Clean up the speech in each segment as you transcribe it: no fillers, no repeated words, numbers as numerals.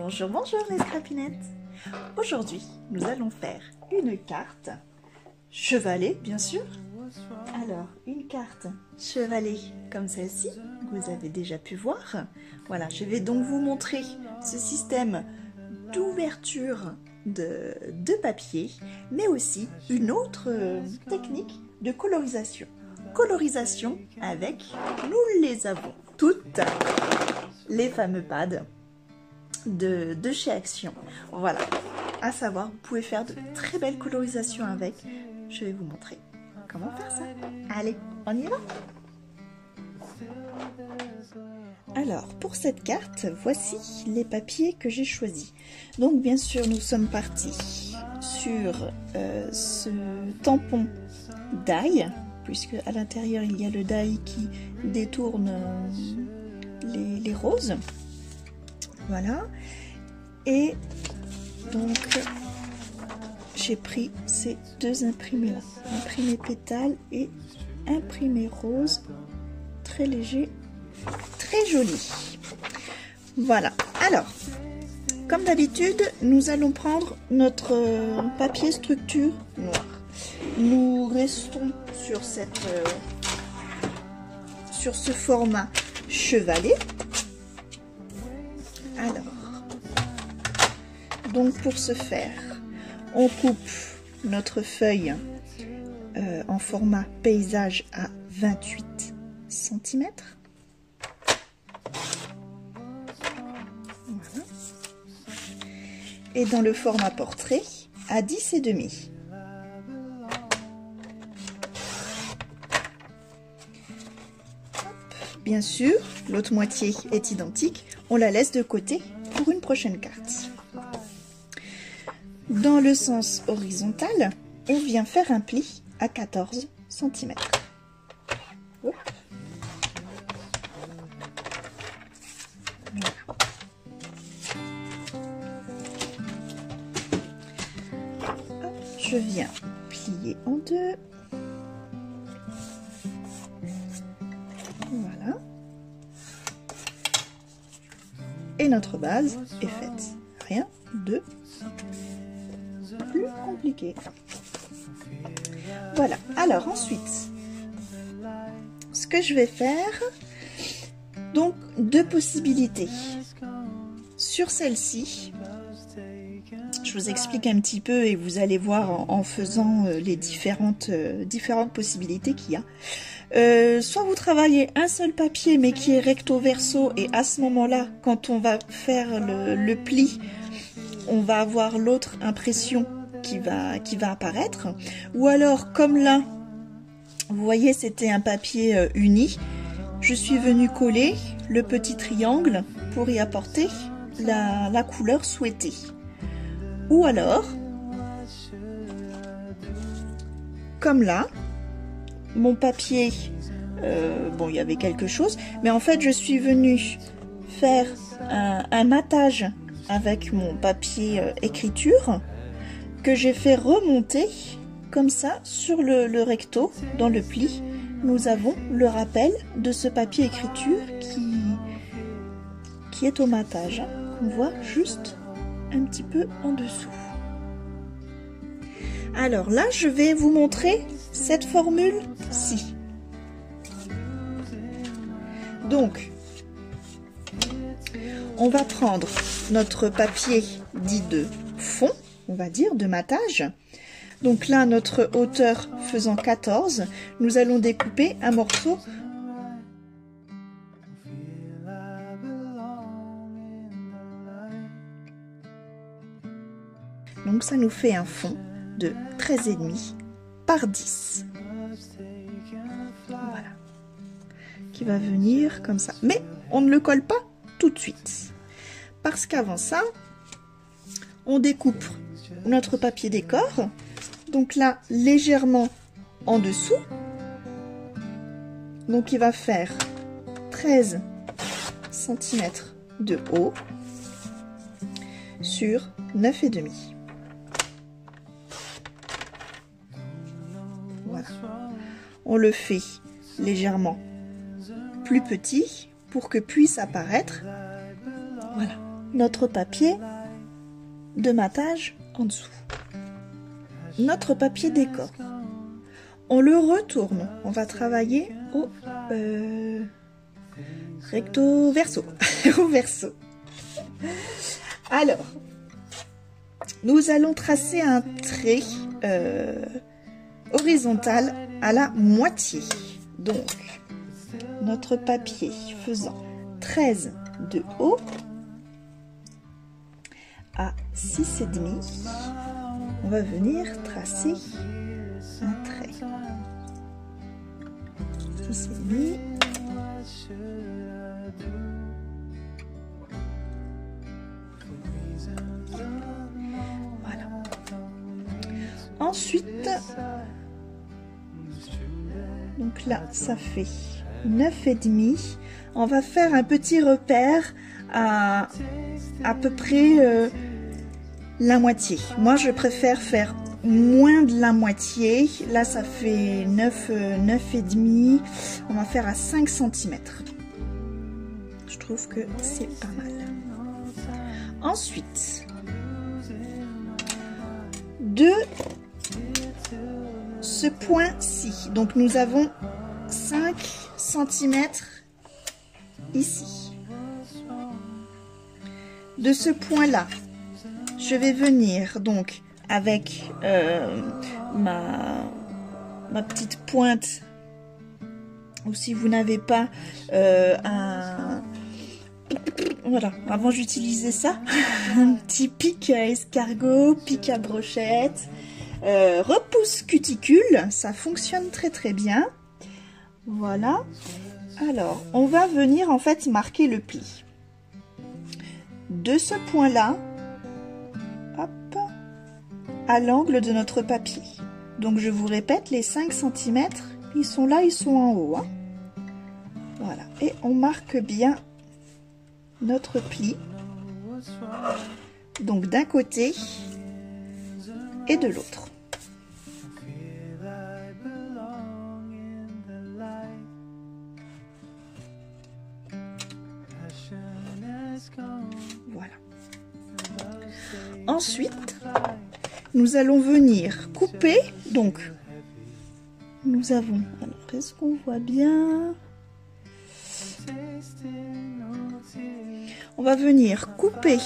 Bonjour, bonjour mes scrapinettes. Aujourd'hui, nous allons faire une carte chevalet, bien sûr. Alors, une carte chevalet comme celle-ci, que vous avez déjà pu voir. Voilà, je vais donc vous montrer ce système d'ouverture de papier, mais aussi une autre technique de colorisation. Colorisation avec, nous les avons toutes, les fameux pads de chez Action. Voilà, à savoir, vous pouvez faire de très belles colorisations avec. Je vais vous montrer comment faire ça. Allez, on y va. Alors, pour cette carte, voici les papiers que j'ai choisis. Donc, bien sûr, nous sommes partis sur ce tampon d'ail, puisque à l'intérieur, il y a le die qui détourne les roses. Voilà. Et donc, j'ai pris ces deux imprimés là. Imprimé pétale et imprimé rose. Très léger, très joli. Voilà. Alors, comme d'habitude, nous allons prendre notre papier structure noir. Nous restons sur ce format chevalet. Alors, donc pour ce faire, on coupe notre feuille en format paysage à 28 cm. Voilà. Et dans le format portrait à 10,5. Bien sûr, l'autre moitié est identique, on la laisse de côté pour une prochaine carte. Dans le sens horizontal, on vient faire un pli à 14 cm. Hop. Voilà. Hop, je viens plier en deux. Voilà. Et notre base est faite. Rien de plus compliqué. Voilà. Alors ensuite, ce que je vais faire, donc deux possibilités. Sur celle-ci, je vous explique un petit peu et vous allez voir en faisant les différentes possibilités qu'il y a. Soit vous travaillez un seul papier mais qui est recto verso, et à ce moment-là, quand on va faire le pli, on va avoir l'autre impression qui va apparaître. Ou alors, comme là, vous voyez, c'était un papier uni, je suis venue coller le petit triangle pour y apporter la couleur souhaitée. Ou alors, comme là, mon papier, bon, il y avait quelque chose, mais en fait, je suis venue faire un matage avec mon papier écriture que j'ai fait remonter comme ça sur le recto. Dans le pli, nous avons le rappel de ce papier écriture qui est au matage. On voit juste un petit peu en dessous. Alors là, je vais vous montrer cette formule-ci. Donc, on va prendre notre papier dit de fond, on va dire, de matage. Donc là, notre hauteur faisant 14, nous allons découper un morceau . Donc ça nous fait un fond de 13,5 par 10. Voilà. Qui va venir comme ça. Mais on ne le colle pas tout de suite. Parce qu'avant ça, on découpe notre papier décor. Donc là, légèrement en dessous. Donc il va faire 13 cm de haut sur 9,5. Voilà. On le fait légèrement plus petit pour que puisse apparaître, voilà, notre papier de matage en dessous. Notre papier décor. On le retourne. On va travailler au recto verso. Au verso. Alors, nous allons tracer un trait horizontal à la moitié. Donc, notre papier faisant 13 de haut à 6,5, on va venir tracer un trait. 6,5. Voilà. Ensuite, donc là, ça fait 9,5. On va faire un petit repère à peu près la moitié. Moi, je préfère faire moins de la moitié. Là, ça fait 9,5. On va faire à 5 cm. Je trouve que c'est pas mal. Ensuite, de ce point-ci, donc nous avons 5 cm ici. De ce point-là, je vais venir donc avec ma petite pointe, ou si vous n'avez pas voilà, avant j'utilisais ça, un petit pic à escargot, pic à brochette, repousse cuticule, ça fonctionne très très bien. Voilà. Alors, on va venir en fait marquer le pli. De ce point-là, hop, à l'angle de notre papier. Donc je vous répète, les 5 cm, ils sont là, ils sont en haut. Hein. Voilà, et on marque bien notre pli. Donc d'un côté et de l'autre. Voilà. Ensuite, nous allons venir couper. Donc, nous avons... Alors, est-ce qu'on voit bien? On va venir couper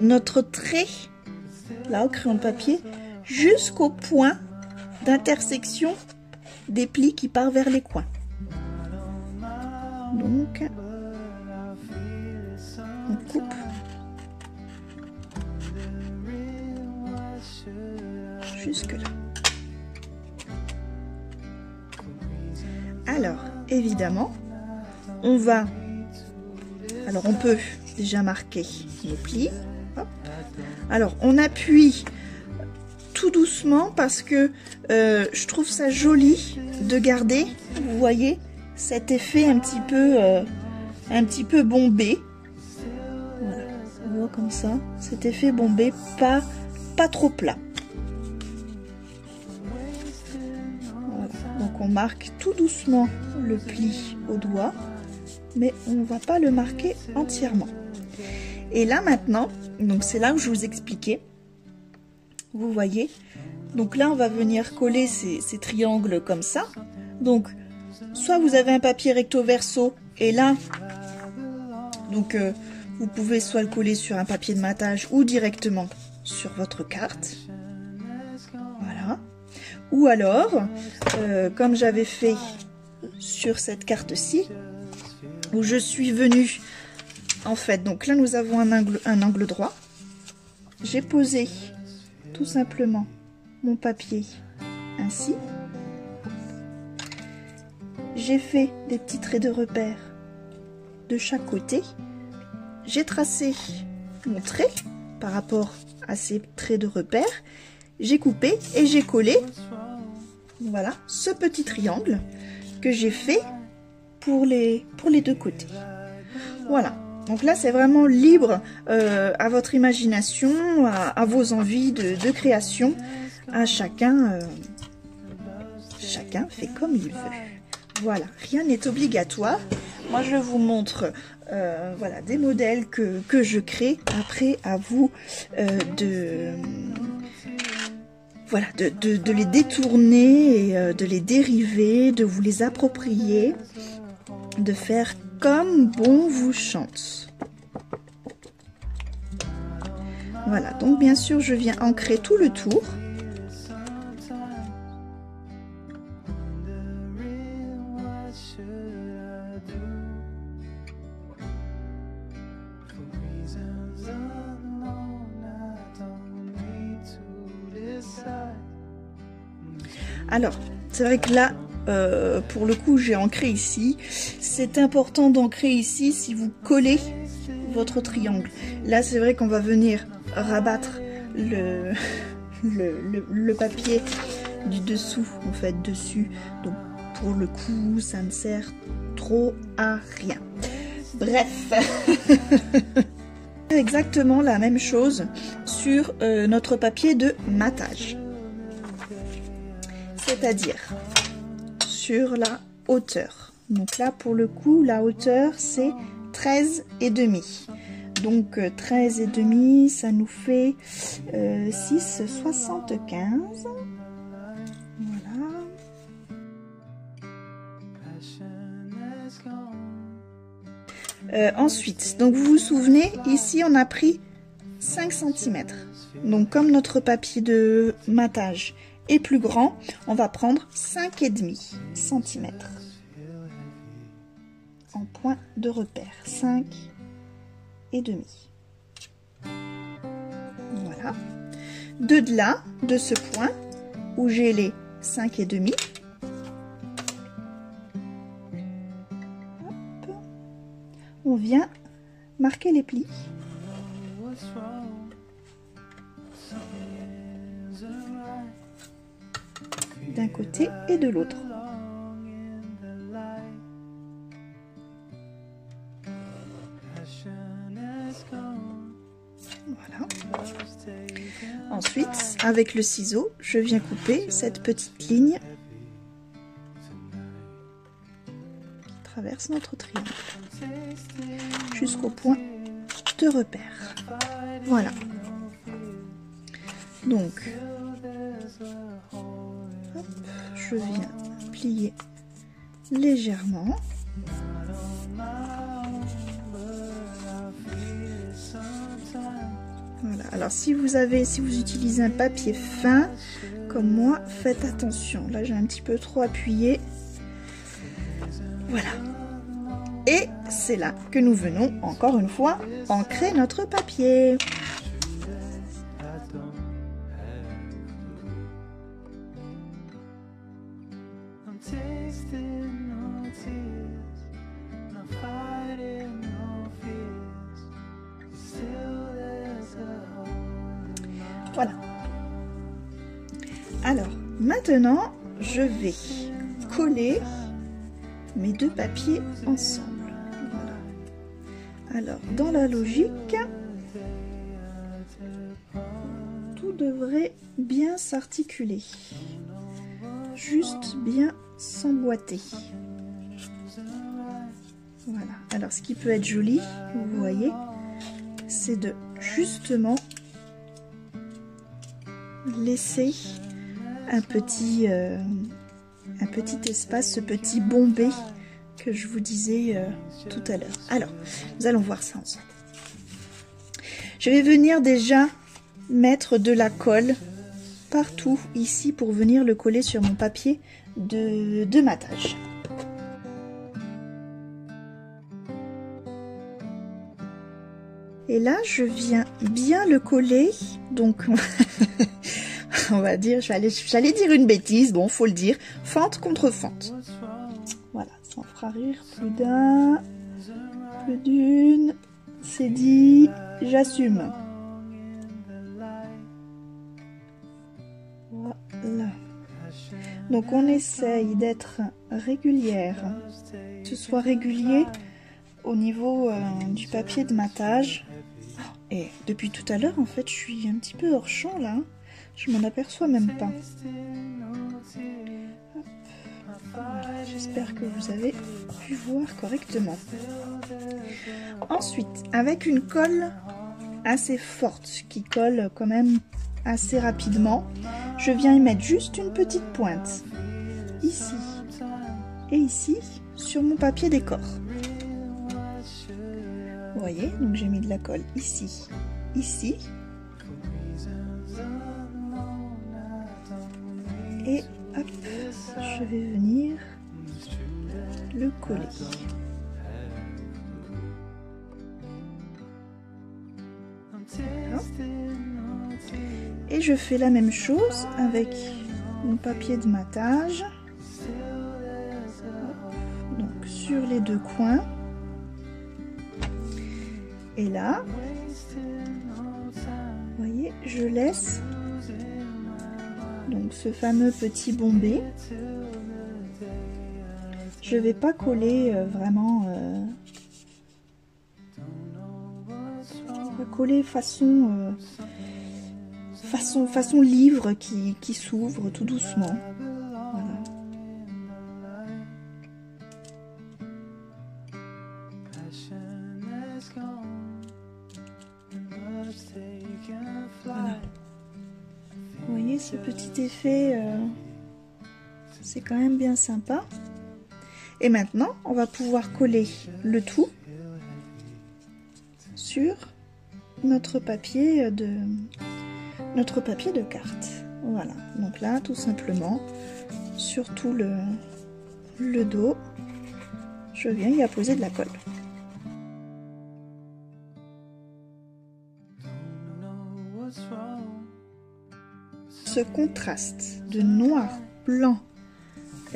notre trait, là, au crayon de papier, jusqu'au point d'intersection des plis qui part vers les coins. Donc, on coupe jusque là. Alors, évidemment, on va... Alors, on peut déjà marquer les plis. Hop. Alors, on appuie tout doucement parce que je trouve ça joli de garder, vous voyez, cet effet un petit peu bombé. Voilà, on voit comme ça, cet effet bombé, pas trop plat. Voilà. Donc on marque tout doucement le pli au doigt, mais on ne va pas le marquer entièrement. Et là maintenant, donc c'est là où je vous expliquais, vous voyez, donc là on va venir coller ces triangles comme ça. Donc soit vous avez un papier recto verso et là, donc vous pouvez soit le coller sur un papier de matage ou directement sur votre carte. Voilà. Ou alors, comme j'avais fait sur cette carte-ci, où je suis venue, en fait, donc là nous avons un angle droit. J'ai posé tout simplement mon papier ainsi. J'ai fait des petits traits de repère de chaque côté. J'ai tracé mon trait par rapport à ces traits de repère. J'ai coupé et j'ai collé, voilà, ce petit triangle que j'ai fait pour les deux côtés. Voilà. Donc là, c'est vraiment libre à votre imagination, à vos envies de création. À chacun fait comme il veut. Voilà, rien n'est obligatoire. Moi, je vous montre voilà, des modèles que je crée. Après, à vous voilà, de les détourner et de les dériver, de vous les approprier, de faire comme bon vous chante. Voilà, donc bien sûr, je viens ancrer tout le tour. Alors, c'est vrai que là, pour le coup, j'ai ancré ici. C'est important d'ancrer ici si vous collez votre triangle. Là, c'est vrai qu'on va venir rabattre le papier du dessous, en fait, dessus. Donc, pour le coup, ça ne sert trop à rien. Bref. Exactement la même chose sur notre papier de matage. C'est-à-dire sur la hauteur. Donc là, pour le coup, la hauteur, c'est 13,5. Donc 13,5, ça nous fait 6,75. Voilà. Ensuite, donc vous vous souvenez, ici on a pris 5 cm. Donc comme notre papier de matage est plus grand, on va prendre 5,5 cm en point de repère. 5,5. Voilà. De là, de ce point où j'ai les 5,5, on vient marquer les plis. D'un côté et de l'autre. Voilà. Ensuite, avec le ciseau, je viens couper cette petite ligne qui traverse notre triangle jusqu'au point de repère. Voilà. Donc, hop, je viens plier légèrement. Voilà. Alors si vous utilisez un papier fin comme moi, faites attention. Là j'ai un petit peu trop appuyé. Voilà. Et c'est là que nous venons encore une fois ancrer notre papier. Voilà. Alors, maintenant, je vais coller mes deux papiers ensemble. Voilà. Alors, dans la logique, tout devrait bien s'articuler. Juste bien s'emboîter. Voilà. Alors, ce qui peut être joli, vous voyez, c'est de justement laisser un petit espace, ce petit bombé que je vous disais tout à l'heure. Alors, nous allons voir ça ensemble. Je vais venir déjà mettre de la colle partout ici pour venir le coller sur mon papier de matage. Et là, je viens bien le coller, donc on va dire, j'allais dire une bêtise, bon, faut le dire, fente contre fente. Voilà, ça en fera rire plus d'un, plus d'une, c'est dit, j'assume. Voilà. Donc on essaye d'être régulière, que ce soit régulier au niveau du papier de matage. Et depuis tout à l'heure, en fait, je suis un petit peu hors champ là. Je m'en aperçois même pas. Hop. Voilà, J'espère que vous avez pu voir correctement. Ensuite, avec une colle assez forte, qui colle quand même assez rapidement, je viens y mettre juste une petite pointe, ici et ici, sur mon papier décor. Vous voyez, donc j'ai mis de la colle ici, ici, et hop, je vais venir le coller. Et je fais la même chose avec mon papier de matage. Donc sur les deux coins. Et là, vous voyez, je laisse donc ce fameux petit bombé. Je vais pas coller vraiment. On va coller façon livre qui s'ouvre tout doucement. Voilà. Voilà. Vous voyez ce petit effet, c'est quand même bien sympa. Et maintenant, on va pouvoir coller le tout sur notre papier de carte. Voilà, donc là tout simplement sur tout le dos, je viens y apposer de la colle. Ce contraste de noir, blanc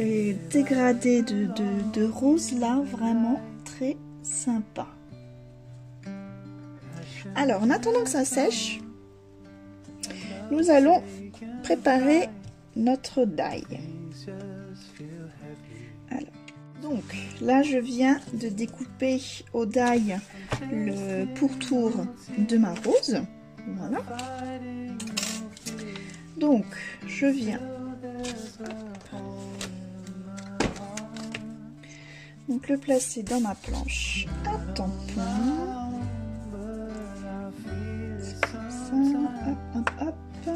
et dégradé de rose là, vraiment très sympa. Alors en attendant que ça sèche, nous allons préparer notre die. Alors, donc là je viens de découper au die le pourtour de ma rose. Voilà. Donc je viens donc le placer dans ma planche à tampon. Hop, hop, hop.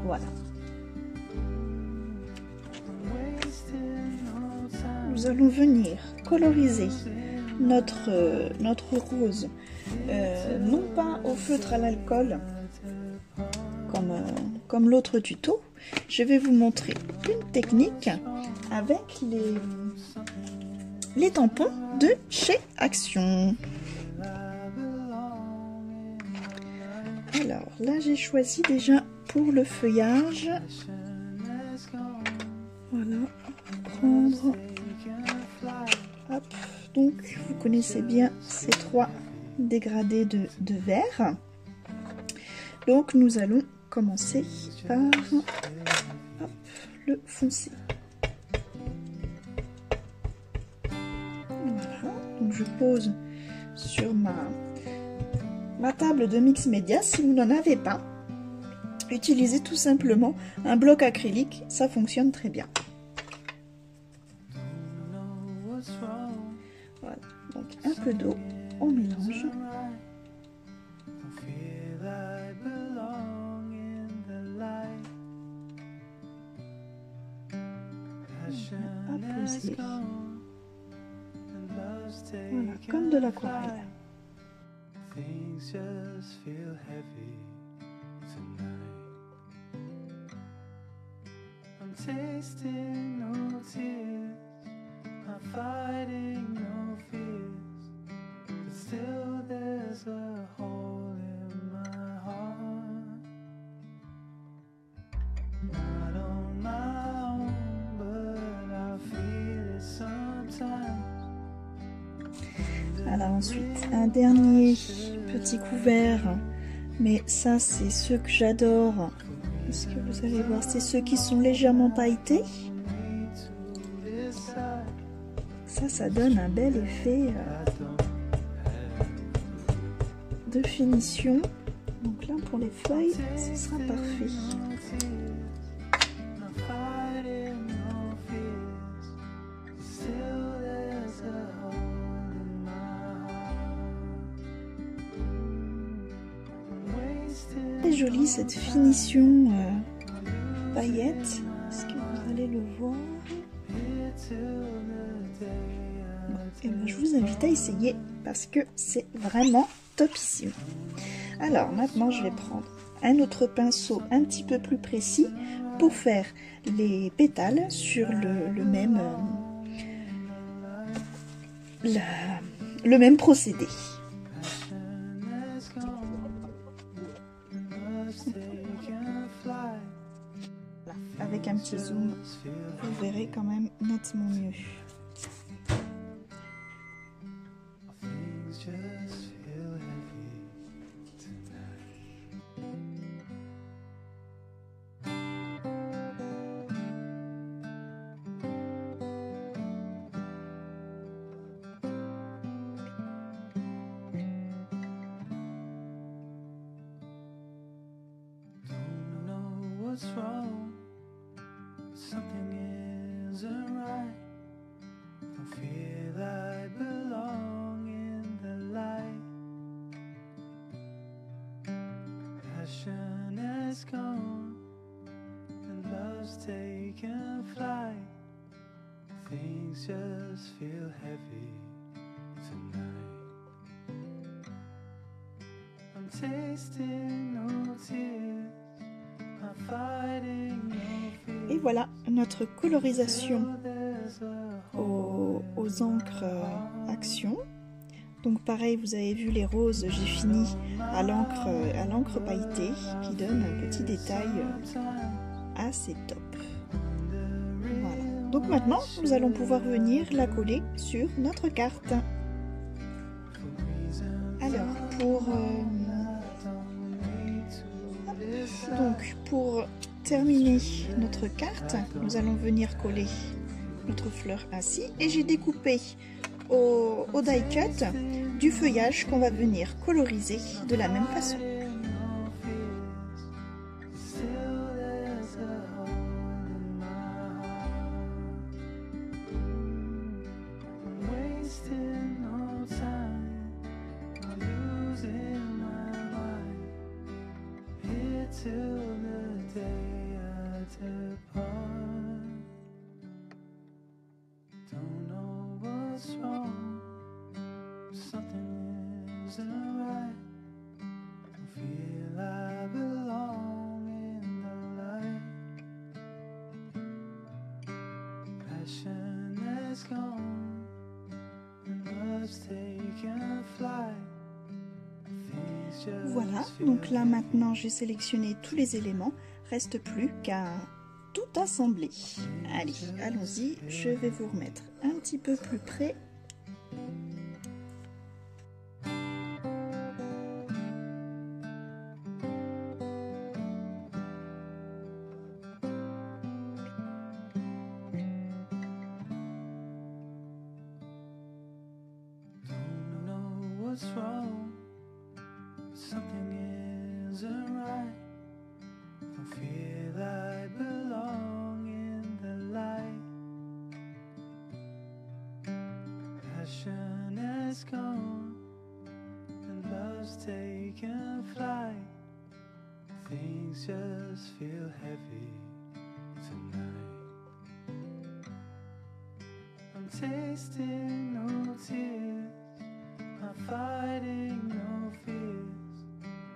Voilà. Nous allons venir coloriser notre rose, non pas au feutre à l'alcool, comme l'autre tuto. Je vais vous montrer une technique avec les tampons de chez Action. Alors là, j'ai choisi déjà pour le feuillage. Voilà, prendre. Hop, donc vous connaissez bien ces trois dégradés de vert. Donc nous allons commencer par hop, le foncé. Voilà, donc je pose sur ma table de mix média. Si vous n'en avez pas, utilisez tout simplement un bloc acrylique, ça fonctionne très bien. Voilà, donc un peu d'eau, on mélange. Apposer. Voilà, comme de l'aquarelle. Things just feel heavy tonight. I'm tasting no tears, I'm fighting no fears, but still there's a hole in my heart. Not on my own, but I Alors ensuite, un dernier petit couvert, mais ça c'est ceux que j'adore. Est-ce que vous allez voir, c'est ceux qui sont légèrement pailletés. Ça donne un bel effet de finition. Donc là pour les feuilles, ce sera parfait. Très jolie cette finition paillette. Est-ce que vous allez le voir? Et ben, je vous invite à essayer parce que c'est vraiment topissime. Alors maintenant je vais prendre un autre pinceau un petit peu plus précis pour faire les pétales sur le même procédé. Avec un petit zoom, vous verrez quand même nettement mieux. What's wrong? Something isn't right. Don't feel I belong in the light. Passion has gone and love's taken flight. Things just feel heavy tonight. I'm tasting no tears. Et voilà notre colorisation aux encres Action. Donc pareil, vous avez vu les roses, j'ai fini à l'encre pailletée qui donne un petit détail assez top. Voilà. Donc maintenant, nous allons pouvoir venir la coller sur notre carte. Alors pour terminer notre carte, nous allons venir coller notre fleur ainsi. Et j'ai découpé au die cut du feuillage qu'on va venir coloriser de la même façon. Voilà, donc là maintenant j'ai sélectionné tous les éléments, reste plus qu'à tout assembler. Allez, allons-y, je vais vous remettre un petit peu plus près. What's wrong? Something isn't right. Don't feel I belong in the light. Passion has gone and love's taken flight. Things just feel heavy tonight. I'm tasting no tears. I'm fighting no fears,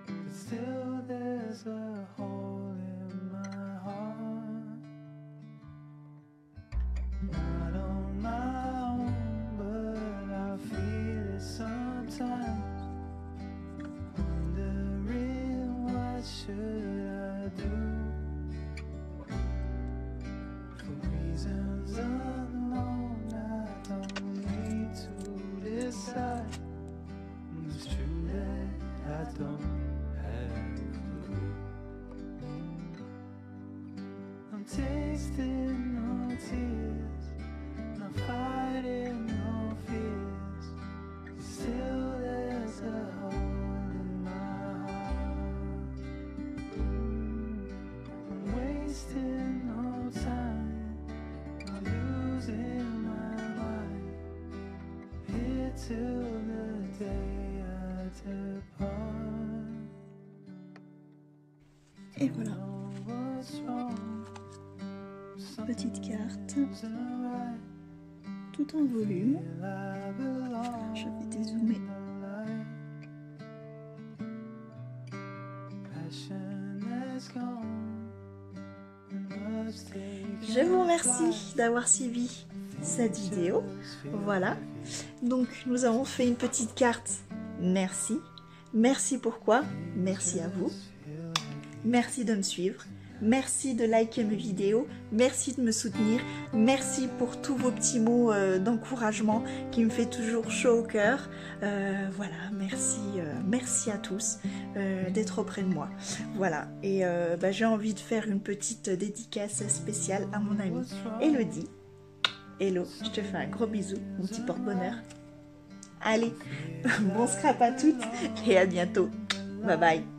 but still there's a hole in my heart. Not on my own, but I feel it sometimes. Wondering what should I do? For reasons unknown, I don't need to decide. Et voilà. Petite carte. Tout en volume. Je vais dézoomer. Je vous remercie d'avoir suivi cette vidéo. Voilà. Donc nous avons fait une petite carte. Merci. Merci pourquoi? Merci à vous. Merci de me suivre. Merci de liker mes vidéos, merci de me soutenir, merci pour tous vos petits mots d'encouragement qui me fait toujours chaud au cœur. Voilà, merci à tous d'être auprès de moi. Voilà, et j'ai envie de faire une petite dédicace spéciale à mon amie Elodie. Hello, je te fais un gros bisou, mon petit porte-bonheur. Allez, bon scrap à toutes et à bientôt. Bye bye.